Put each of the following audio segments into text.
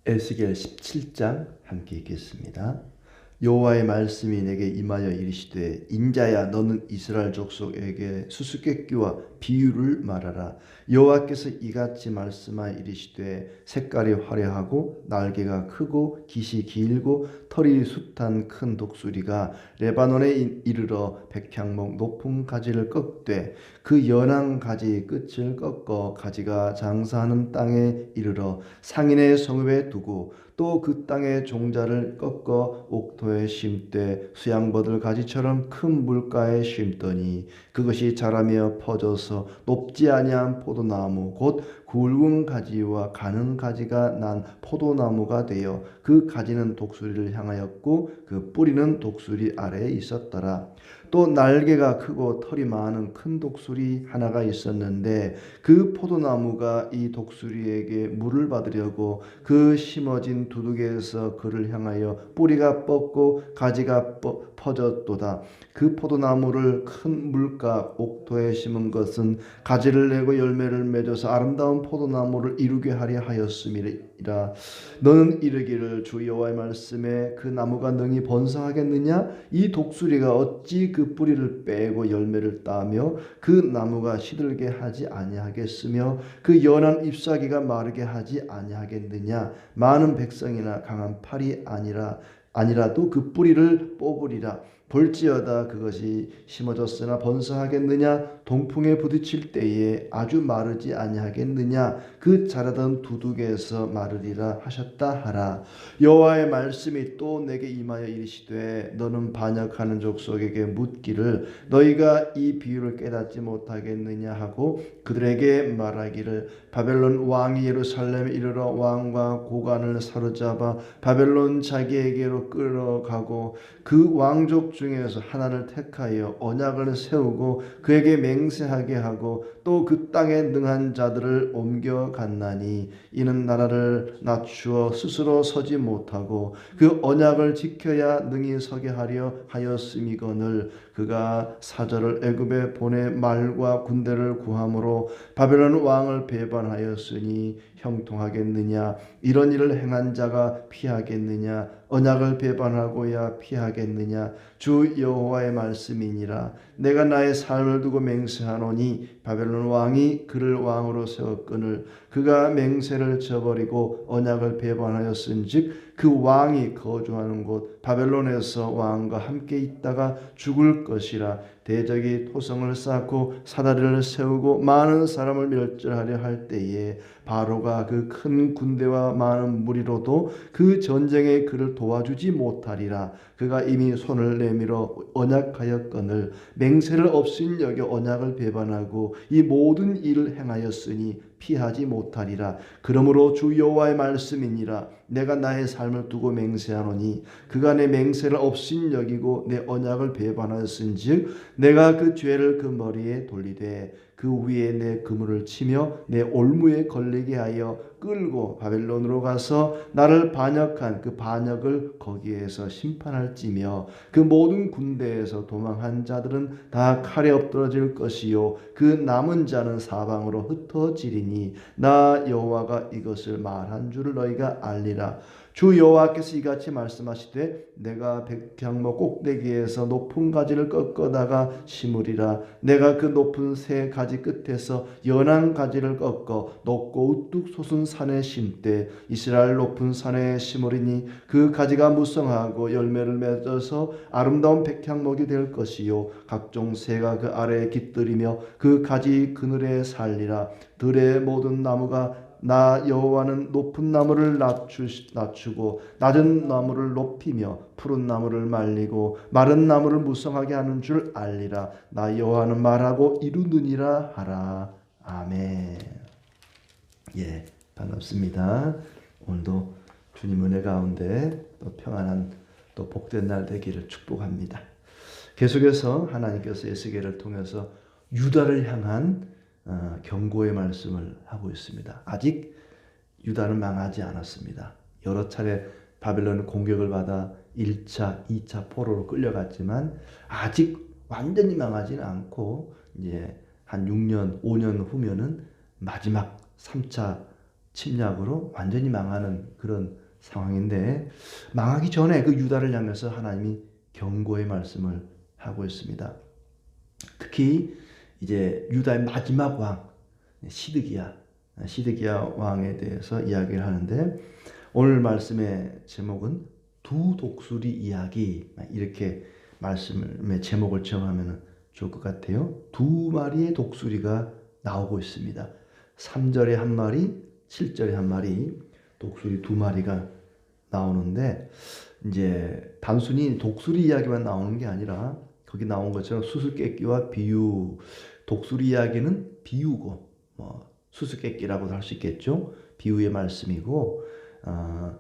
에스겔 17장 함께 읽겠습니다. 여호와의 말씀이 내게 임하여 이르시되 인자야 너는 이스라엘 족속에게 수수께끼와 비유를 말하라. 여호와께서 이같이 말씀하여 이르시되 색깔이 화려하고 날개가 크고 깃이 길고 털이 숱한 큰 독수리가 레바논에 이르러 백향목 높은 가지를 꺾되 그 연한 가지 끝을 꺾어 가지가 장사하는 땅에 이르러 상인의 성읍에 두고 또 그 땅의 종자를 꺾어 옥토에 심되 수양버들 가지처럼 큰 물가에 심더니 그것이 자라며 퍼져서 높지 아니한 포도나무 곧 굵은 가지와 가는 가지가 난 포도나무가 되어 그 가지는 독수리를 향하였고 그 뿌리는 독수리 아래에 있었더라. 또 날개가 크고 털이 많은 큰 독수리 하나가 있었는데 그 포도나무가 이 독수리에게 물을 받으려고 그 심어진 두둑에서 그를 향하여 뿌리가 뻗고 가지가 퍼졌도다. 그 포도나무를 큰 물가 옥토에 심은 것은 가지를 내고 열매를 맺어서 아름다운 포도나무를 이루게 하려 하였음이라. 너는 이르기를 주 여호와의 말씀에 그 나무가 능히 번성하겠느냐? 이 독수리가 어찌 그 뿌리를 빼고 열매를 따며 그 나무가 시들게 하지 아니하겠으며 그 연한 잎사귀가 마르게 하지 아니하겠느냐? 많은 백성이나 강한 팔이 아니라도 그 뿌리를 뽑으리라. 볼지어다 그것이 심어졌으나 번성하겠느냐? 동풍에 부딪힐 때에 아주 마르지 아니하겠느냐? 그 자라던 두둑에서 마르리라 하셨다 하라. 여호와의 말씀이 또 내게 임하여 이르시되 너는 반역하는 족속에게 묻기를 너희가 이 비유를 깨닫지 못하겠느냐 하고 그들에게 말하기를 바벨론 왕이 예루살렘에 이르러 왕과 고관을 사로잡아 바벨론 자기에게로 끌어가고 그 왕족 중에서 하나를 택하여 언약을 세우고 그에게 맹세하게 하고 또 그 땅에 능한 자들을 옮겨갔나니 이는 나라를 낮추어 스스로 서지 못하고 그 언약을 지켜야 능히 서게 하려 하였음이거늘 그가 사절을 애굽에 보내 말과 군대를 구함으로 바벨론 왕을 배반하였으니 형통하겠느냐? 이런 일을 행한 자가 피하겠느냐? 언약을 배반하고야 피하겠느냐? 주 여호와의 말씀이니라. 내가 나의 삶을 두고 맹세하노니 바벨론 왕이 그를 왕으로 세웠거늘 그가 맹세를 저버리고 언약을 배반하였은즉 그 왕이 거주하는 곳 바벨론에서 왕과 함께 있다가 죽을 것이라. 대적이 토성을 쌓고 사다리를 세우고 많은 사람을 멸절하려 할 때에 바로가 그 큰 군대와 많은 무리로도 그 전쟁에 그를 도와주지 못하리라. 그가 이미 손을 내밀어 언약하였거늘 맹세를 없인 여겨 언약을 배반하고 이 모든 일을 행하였으니 피하지 못하리라. 그러므로 주 여호와의 말씀이니라. 내가 나의 삶을 두고 맹세하노니 그가 내 맹세를 없인 여기고 내 언약을 배반하였은즉 내가 그 죄를 그 머리에 돌리되 그 위에 내 그물을 치며 내 올무에 걸리게 하여 끌고 바벨론으로 가서 나를 반역한 그 반역을 거기에서 심판할지며 그 모든 군대에서 도망한 자들은 다 칼에 엎드러질 것이요 그 남은 자는 사방으로 흩어지리니 나 여호와가 이것을 말한 줄을 너희가 알리라. 주 여호와께서 이같이 말씀하시되 내가 백향목 꼭대기에서 높은 가지를 꺾어다가 심으리라. 내가 그 높은 새 가지 끝에서 연한 가지를 꺾어 높고 우뚝 솟은 산에 심되 이스라엘 높은 산에 심으리니 그 가지가 무성하고 열매를 맺어서 아름다운 백향목이 될 것이요 각종 새가 그 아래에 깃들이며 그 가지 그늘에 살리라. 들의 모든 나무가 나 여호와는 높은 나무를 낮추고 낮은 나무를 높이며 푸른 나무를 말리고 마른 나무를 무성하게 하는 줄 알리라. 나 여호와는 말하고 이루느니라 하라. 아멘. 예, 반갑습니다. 오늘도 주님 은혜 가운데 또 평안한 또 복된 날 되기를 축복합니다. 계속해서 하나님께서 에스겔을 통해서 유다를 향한 경고의 말씀을 하고 있습니다. 아직 유다는 망하지 않았습니다. 여러 차례 바벨론 공격을 받아 1차, 2차 포로로 끌려갔지만 아직 완전히 망하지는 않고 이제 한 6년, 5년 후면은 마지막 3차 침략으로 완전히 망하는 그런 상황인데, 망하기 전에 그 유다를 향해서 하나님이 경고의 말씀을 하고 있습니다. 특히 이제 유다의 마지막 왕 시드기야 왕에 대해서 이야기를 하는데, 오늘 말씀의 제목은 두 독수리 이야기, 이렇게 말씀의 제목을 정하면 좋을 것 같아요. 두 마리의 독수리가 나오고 있습니다. 3절에 한 마리, 7절에 한 마리, 독수리 두 마리가 나오는데, 이제 단순히 독수리 이야기만 나오는 게 아니라 거기 나온 것처럼 수수께끼와 비유, 독수리 이야기는 비유고 수수께끼라고도 할 수 있겠죠. 비유의 말씀이고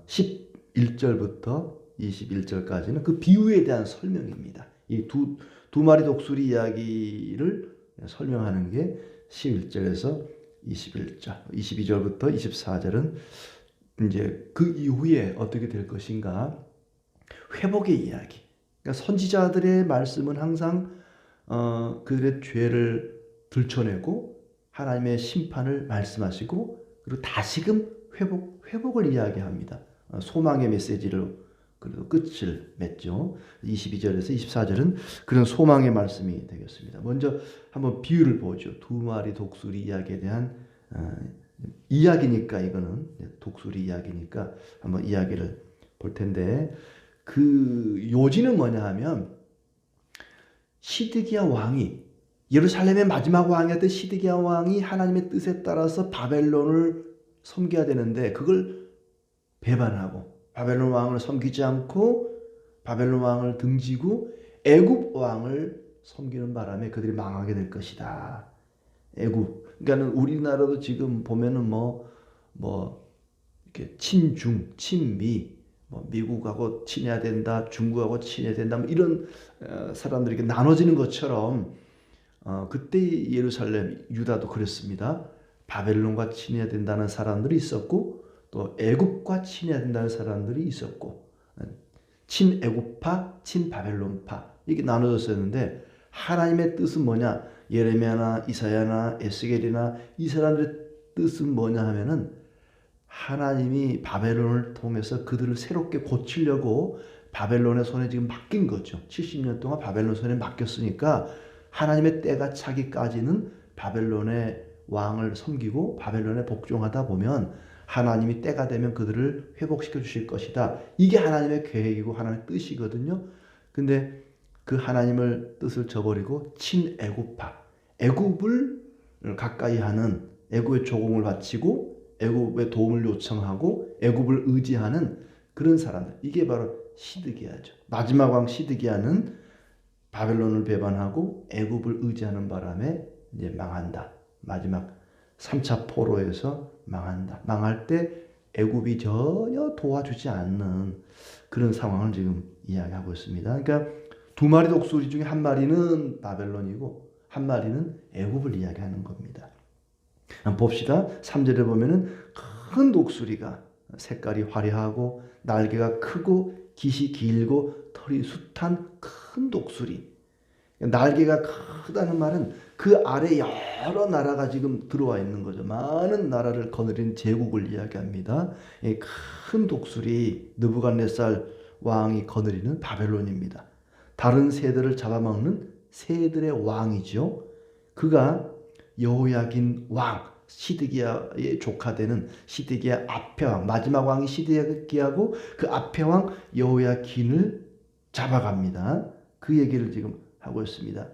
11절부터 21절까지는 그 비유에 대한 설명입니다. 이 두 마리 독수리 이야기를 설명하는 게 11절에서 21절, 22절부터 24절은 이제 그 이후에 어떻게 될 것인가, 회복의 이야기. 그러니까 선지자들의 말씀은 항상 그들의 죄를 들춰내고 하나님의 심판을 말씀하시고, 그리고 다시금 회복을 이야기합니다. 소망의 메시지로 그래도 끝을 맺죠. 22절에서 24절은 그런 소망의 말씀이 되겠습니다. 먼저 한번 비유를 보죠. 두 마리 독수리 이야기에 대한 이야기니까, 이거는 독수리 이야기니까 한번 이야기를 볼 텐데, 그 요지는 뭐냐 하면, 시드기야 왕이, 예루살렘의 마지막 왕이었던 시드기야 왕이 하나님의 뜻에 따라서 바벨론을 섬겨야 되는데, 그걸 배반하고 바벨론 왕을 섬기지 않고 바벨론 왕을 등지고 애굽 왕을 섬기는 바람에 그들이 망하게 될 것이다. 애굽, 그러니까는 우리나라도 지금 보면은 이렇게 친중, 친미, 미국하고 친해야 된다, 중국하고 친해야 된다, 이런 사람들이 이렇게 나눠지는 것처럼 그때 예루살렘, 유다도 그랬습니다. 바벨론과 친해야 된다는 사람들이 있었고, 또 애굽과 친해야 된다는 사람들이 있었고, 친애굽파, 친바벨론파, 이렇게 나눠졌었는데, 하나님의 뜻은 뭐냐? 예레미야나 이사야나 에스겔이나 이 사람들의 뜻은 뭐냐 하면은, 하나님이 바벨론을 통해서 그들을 새롭게 고치려고 바벨론의 손에 지금 맡긴 거죠. 70년 동안 바벨론 손에 맡겼으니까 하나님의 때가 차기까지는 바벨론의 왕을 섬기고 바벨론에 복종하다 보면 하나님이 때가 되면 그들을 회복시켜 주실 것이다. 이게 하나님의 계획이고 하나님의 뜻이거든요. 근데 그 하나님을 뜻을 저버리고 친애굽파, 애굽을 가까이 하는, 애굽의 조공을 바치고 애굽의 도움을 요청하고 애굽을 의지하는 그런 사람들, 이게 바로 시드기야죠. 마지막 왕 시드기야는 바벨론을 배반하고 애굽을 의지하는 바람에 이제 망한다. 마지막 3차 포로에서 망한다. 망할 때 애굽이 전혀 도와주지 않는 그런 상황을 지금 이야기하고 있습니다. 그러니까 두 마리 독수리 중에 한 마리는 바벨론이고 한 마리는 애굽을 이야기하는 겁니다. 한번 봅시다. 3절에 보면은 큰 독수리가 색깔이 화려하고 날개가 크고 깃이 길고 털이 숱한 큰 독수리. 날개가 크다는 말은 그 아래 여러 나라가 지금 들어와 있는 거죠. 많은 나라를 거느린 제국을 이야기합니다. 큰 독수리, 느부갓네살 왕이 거느리는 바벨론입니다. 다른 새들을 잡아먹는 새들의 왕이죠. 그가 여호야긴 왕, 시드기야의 조카 되는 시드기야 앞에 왕, 마지막 왕이 시드기야고 그 앞에 왕 여호야긴을 잡아갑니다. 그 얘기를 지금 하고 있습니다.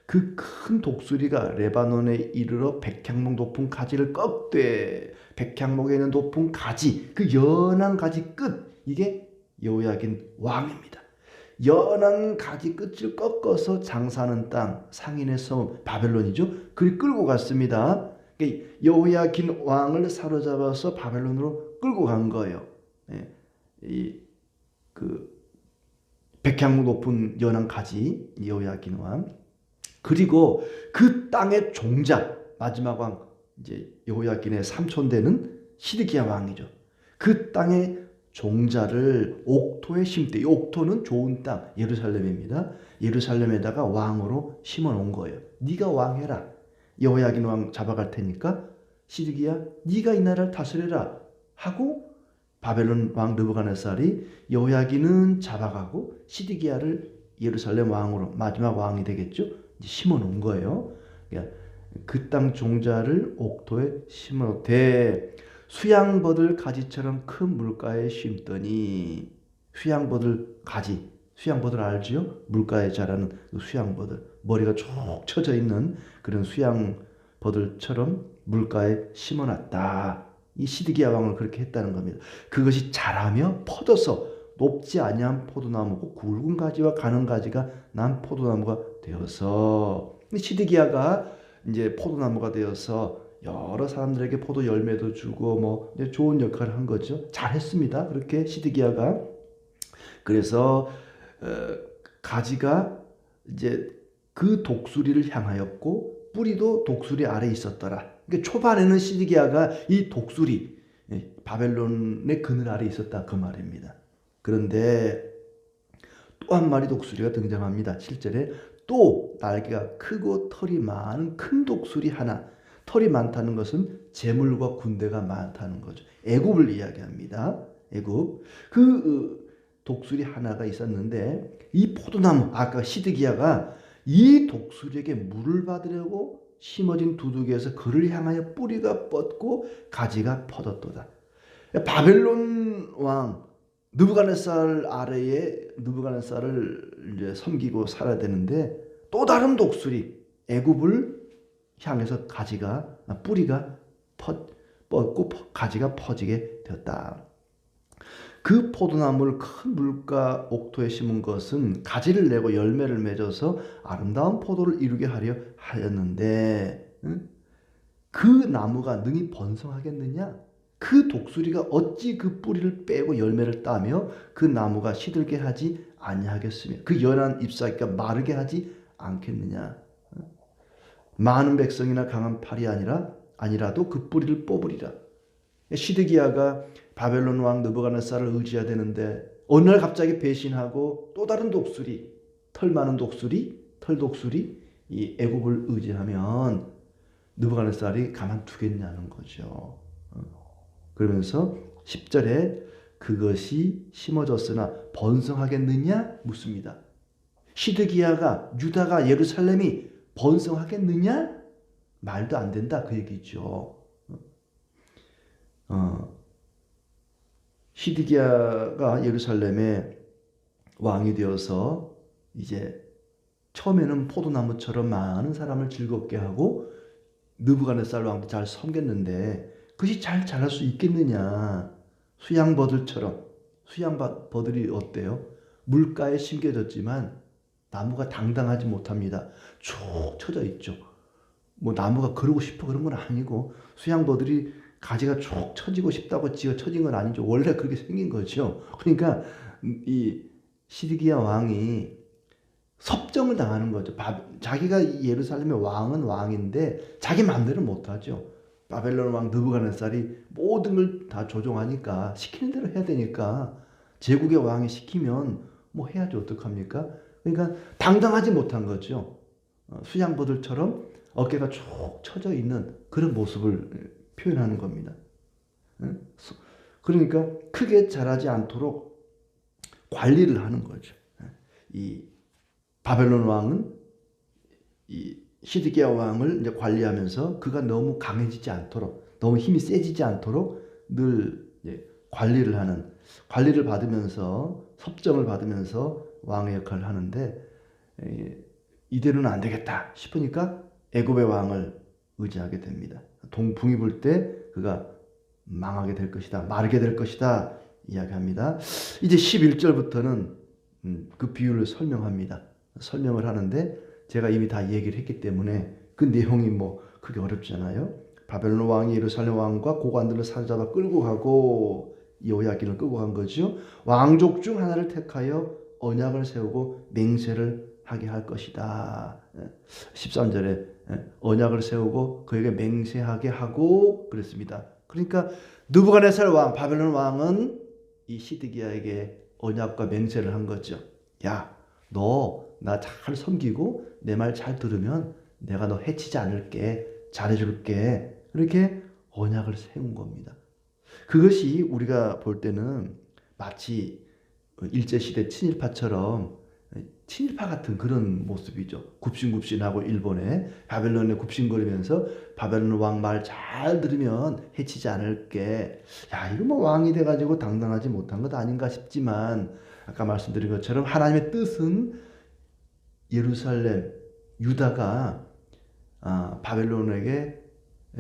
그 큰 독수리가 레바논에 이르러 백향목 높은 가지를 꺾되, 백향목에 있는 높은 가지, 그 연한 가지 끝, 이게 여호야긴 왕입니다. 연한 가지 끝을 꺾어서 장사하는 땅, 상인의 섬 바벨론이죠. 그리 끌고 갔습니다. 여호야긴 왕을 사로잡아서 바벨론으로 끌고 간 거예요. 백향목 높은 연한 가지, 여호야긴 왕. 그리고 그 땅의 종자, 마지막 왕 이제 여호야긴의 삼촌 되는 시드기야 왕이죠. 그 땅의 종자를 옥토에 심되, 이 옥토는 좋은 땅, 예루살렘입니다. 예루살렘에다가 왕으로 심어 놓은 거예요. 네가 왕해라. 여호야긴 왕 잡아갈 테니까 시드기야 네가 이 나라를 다스려라 하고 바벨론 왕 느부갓네살이 여호야긴은 잡아가고 시드기야를 예루살렘 왕으로 마지막 왕이 되겠죠. 심어 놓은 거예요. 그러니까 그 땅 종자를 옥토에 심어대 수양버들 가지처럼 큰 물가에 심더니 수양버들 가지 수양버들 알지요? 물가에 자라는 그 수양버들 머리가 쭉 쳐져 있는 그런 수양버들처럼 물가에 심어놨다. 이 시드기야 왕을 그렇게 했다는 겁니다. 그것이 자라며 퍼져서 높지 아니한 포도나무고 굵은 가지와 가는 가지가 난 포도나무가 되어서 시드기야가 이제 포도나무가 되어서 여러 사람들에게 포도 열매도 주고 뭐 좋은 역할을 한 거죠. 잘했습니다. 그렇게 시드기야가 그래서 가지가 이제 그 독수리를 향하였고 뿌리도 독수리 아래 있었더라. 그러니까 초반에는 시드기야가 이 독수리 바벨론의 그늘 아래 있었다 그 말입니다. 그런데 또 한 마리 독수리가 등장합니다. 7절에 또 날개가 크고 털이 많은 큰 독수리 하나. 털이 많다는 것은 재물과 군대가 많다는 거죠. 애굽을 이야기합니다. 애굽. 그 독수리 하나가 있었는데 이 포도나무 아까 시드기야가 이 독수리에게 물을 받으려고 심어진 두둑에서 그를 향하여 뿌리가 뻗고 가지가 퍼졌도다. 바벨론 왕 느부갓네살 아래에 느부갓네살을 이제 섬기고 살아야 되는데 또 다른 독수리 애굽을 향해서 가지가 뿌리가 뻗고 가지가 퍼지게 되었다. 그 포도나무를 큰 물가 옥토에 심은 것은 가지를 내고 열매를 맺어서 아름다운 포도를 이루게 하려 하였는데 그 나무가 능히 번성하겠느냐? 그 독수리가 어찌 그 뿌리를 빼고 열매를 따며 그 나무가 시들게 하지 아니하겠으며 그 연한 잎사귀가 마르게 하지 않겠느냐? 많은 백성이나 강한 팔이 아니라도 그 뿌리를 뽑으리라. 시드기야가 바벨론 왕 느부갓네살을 의지해야 되는데 어느 날 갑자기 배신하고 또 다른 독수리, 털 많은 독수리, 털독수리 이 애굽을 의지하면 느부갓네살이 가만두겠냐는 거죠. 그러면서 10절에 그것이 심어졌으나 번성하겠느냐 묻습니다. 시드기야가 유다가 예루살렘이 번성하겠느냐? 말도 안 된다 그 얘기죠. 시드기야가 예루살렘의 왕이 되어서 이제 처음에는 포도나무처럼 많은 사람을 즐겁게 하고 느부갓네살 왕도 잘 섬겼는데 그것이 잘 자랄 수 있겠느냐? 수양버들처럼 수양버들이 어때요? 물가에 심겨졌지만 나무가 당당하지 못합니다. 쭉 쳐져 있죠. 뭐 나무가 그러고 싶어 그런 건 아니고 수양버들이 가지가 쭉 처지고 싶다고 지어 처진 건 아니죠. 원래 그렇게 생긴 거죠. 그러니까 이 시드기야 왕이 섭정을 당하는 거죠. 자기가 예루살렘의 왕은 왕인데 자기 마음대로 못하죠. 바벨론 왕 느부갓네살이 모든 걸 다 조종하니까 시키는 대로 해야 되니까 제국의 왕이 시키면 뭐 해야지 어떡합니까? 그러니까 당당하지 못한 거죠. 수양버들처럼 어깨가 쭉 처져 있는 그런 모습을 표현하는 겁니다. 그러니까 크게 자라지 않도록 관리를 하는 거죠. 이 바벨론 왕은 이 시드기야 왕을 이제 관리하면서 그가 너무 강해지지 않도록 너무 힘이 세지지 않도록 늘 관리를 받으면서 섭정을 받으면서 왕의 역할을 하는데 이대로는 안 되겠다 싶으니까 애굽의 왕을 의지하게 됩니다. 동풍이 불 때 그가 망하게 될 것이다. 마르게 될 것이다. 이야기합니다. 이제 11절부터는 그 비유를 설명합니다. 설명을 하는데 제가 이미 다 얘기를 했기 때문에 그 내용이 뭐 크게 어렵잖아요. 바벨론 왕이 예루살렘 왕과 고관들을 사로잡아 끌고 가고 여호야긴을 끌고 간 거죠. 왕족 중 하나를 택하여 언약을 세우고 맹세를 하게 할 것이다. 13절에 언약을 세우고 그에게 맹세하게 하고 그랬습니다. 그러니까 느부갓네살 왕, 바벨론 왕은 이 시드기야에게 언약과 맹세를 한 거죠. 야, 너 나 잘 섬기고 내 말 잘 들으면 내가 너 해치지 않을게, 잘해줄게. 이렇게 언약을 세운 겁니다. 그것이 우리가 볼 때는 마치 일제시대 친일파처럼 친일파 같은 그런 모습이죠. 굽신굽신하고 일본에 바벨론에 굽신거리면서 바벨론 왕 말 잘 들으면 해치지 않을게. 야, 이거 뭐 왕이 돼가지고 당당하지 못한 것 아닌가 싶지만 아까 말씀드린 것처럼 하나님의 뜻은 예루살렘, 유다가 바벨론에게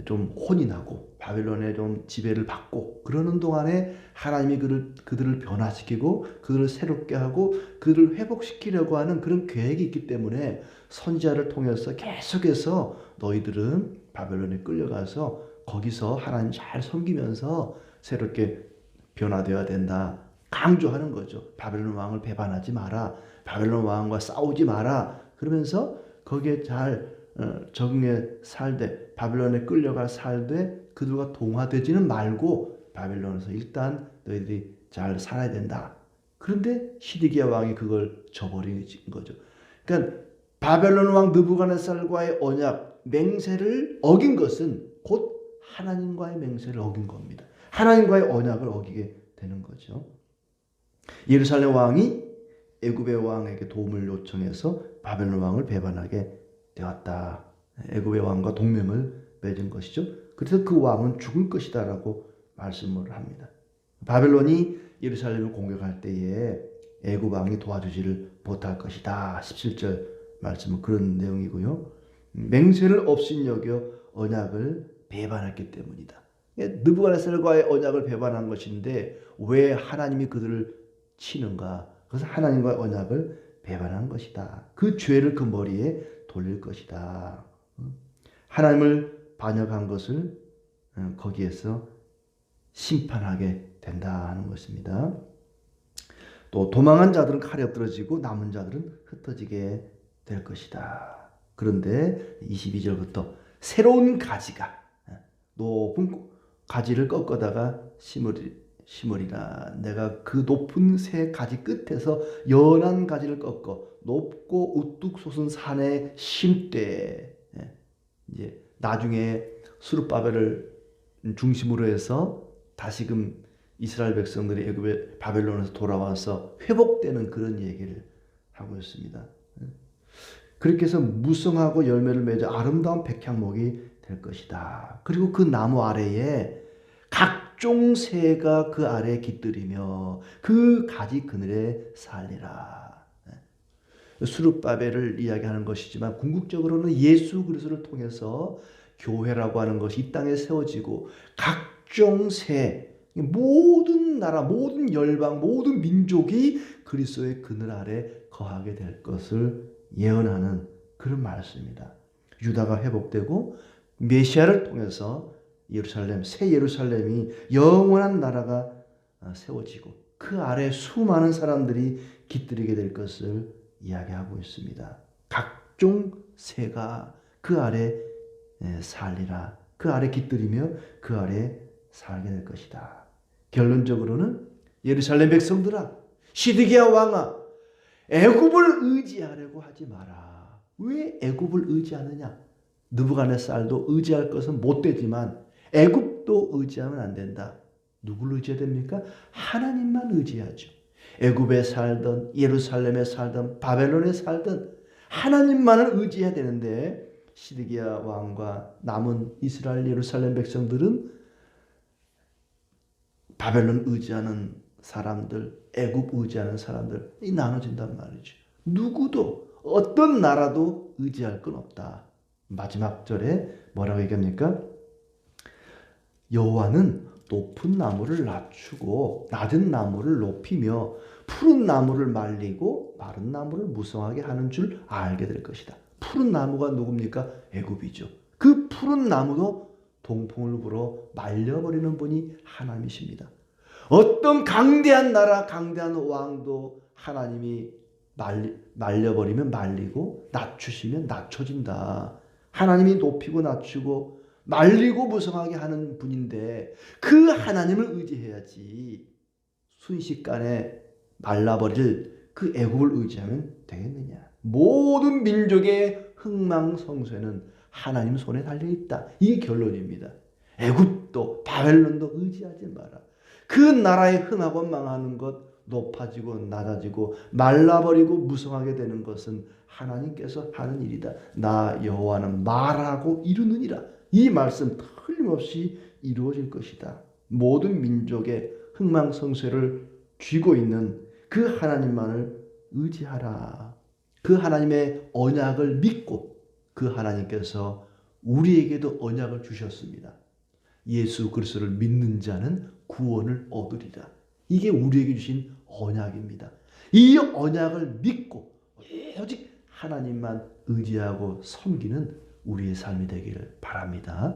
좀 혼인하고 바벨론에 좀 지배를 받고 그러는 동안에 하나님이 그들을 변화시키고 그들을 새롭게 하고 그들을 회복시키려고 하는 그런 계획이 있기 때문에 선지자를 통해서 계속해서 너희들은 바벨론에 끌려가서 거기서 하나님 잘 섬기면서 새롭게 변화되어야 된다. 강조하는 거죠. 바벨론 왕을 배반하지 마라. 바벨론 왕과 싸우지 마라. 그러면서 거기에 잘 적응해 살되 바벨론에 끌려가 살되 그들과 동화되지는 말고 바벨론에서 일단 너희들이 잘 살아야 된다. 그런데 시드기야 왕이 그걸 저버린 거죠. 그러니까 바벨론 왕 느부갓네살과의 언약 맹세를 어긴 것은 곧 하나님과의 맹세를 어긴 겁니다. 하나님과의 언약을 어기게 되는 거죠. 예루살렘 왕이 애굽의 왕에게 도움을 요청해서 바벨론 왕을 배반하게 되었다. 애굽의 왕과 동맹을 맺은 것이죠. 그래서 그 왕은 죽을 것이다라고 말씀을 합니다. 바벨론이 예루살렘을 공격할 때에 애굽 왕이 도와주지를 못할 것이다. 17절 말씀은 그런 내용이고요. 맹세를 업신여겨 언약을 배반했기 때문이다. 느부갓네살과의 언약을 배반한 것인데 왜 하나님이 그들을 치는가? 그래서 하나님과의 언약을 배반한 것이다. 그 죄를 그 머리에 돌릴 것이다. 하나님을 반역한 것을 거기에서 심판하게 된다는 것입니다. 또 도망한 자들은 칼에 엎드러지고 남은 자들은 흩어지게 될 것이다. 그런데 22절부터 새로운 가지가 높은 가지를 꺾어다가 심으리라. 내가 그 높은 새 가지 끝에서 연한 가지를 꺾어 높고 우뚝 솟은 산에 심되. 이제 나중에 스룹바벨을 중심으로 해서 다시금 이스라엘 백성들이 애굽의 바벨론에서 돌아와서 회복되는 그런 얘기를 하고 있습니다. 그렇게 해서 무성하고 열매를 맺어 아름다운 백향목이 될 것이다. 그리고 그 나무 아래에 각종 새가 그 아래에 깃들이며 그 가지 그늘에 살리라. 스룹바벨을 이야기하는 것이지만 궁극적으로는 예수 그리스도를 통해서 교회라고 하는 것이 이 땅에 세워지고 각종 새, 모든 나라, 모든 열방, 모든 민족이 그리스도의 그늘 아래 거하게 될 것을 예언하는 그런 말씀입니다. 유다가 회복되고 메시아를 통해서 예루살렘, 새 예루살렘이 영원한 나라가 세워지고 그 아래 수많은 사람들이 깃들이게 될 것을 이야기하고 있습니다. 각종 새가 그 아래 살리라. 그 아래 깃들이며 그 아래 살게 될 것이다. 결론적으로는 예루살렘 백성들아, 시드기야 왕아, 애굽을 의지하려고 하지 마라. 왜 애굽을 의지하느냐? 느부갓네살도 의지할 것은 못 되지만 애굽도 의지하면 안 된다. 누구를 의지해야 됩니까? 하나님만 의지하죠. 애굽에 살든 예루살렘에 살든 바벨론에 살든 하나님만을 의지해야 되는데 시드기야 왕과 남은 이스라엘 예루살렘 백성들은 바벨론 의지하는 사람들, 애굽 의지하는 사람들 이 나눠진단 말이죠. 누구도 어떤 나라도 의지할 건 없다. 마지막 절에 뭐라고 얘기합니까? 여호와는 높은 나무를 낮추고 낮은 나무를 높이며 푸른 나무를 말리고 마른 나무를 무성하게 하는 줄 알게 될 것이다. 푸른 나무가 누굽니까? 애굽이죠. 그 푸른 나무도 동풍을 불어 말려버리는 분이 하나님이십니다. 어떤 강대한 나라, 강대한 왕도 하나님이 말려버리면 말리고 낮추시면 낮춰진다. 하나님이 높이고 낮추고 말리고 무성하게 하는 분인데 그 하나님을 의지해야지 순식간에 말라버릴 그 애굽을 의지하면 되겠느냐. 모든 민족의 흥망성쇠는 하나님 손에 달려있다. 이게 결론입니다. 애굽도 바벨론도 의지하지 마라. 그 나라의 흥하고 망하는 것, 높아지고 낮아지고 말라버리고 무성하게 되는 것은 하나님께서 하는 일이다. 나 여호와는 말하고 이루느니라. 이 말씀 틀림없이 이루어질 것이다. 모든 민족의 흥망성쇠를 쥐고 있는 그 하나님만을 의지하라. 그 하나님의 언약을 믿고 그 하나님께서 우리에게도 언약을 주셨습니다. 예수 그리스도를 믿는 자는 구원을 얻으리라. 이게 우리에게 주신 언약입니다. 이 언약을 믿고 오직 하나님만 의지하고 섬기는 우리의 삶이 되기를 바랍니다.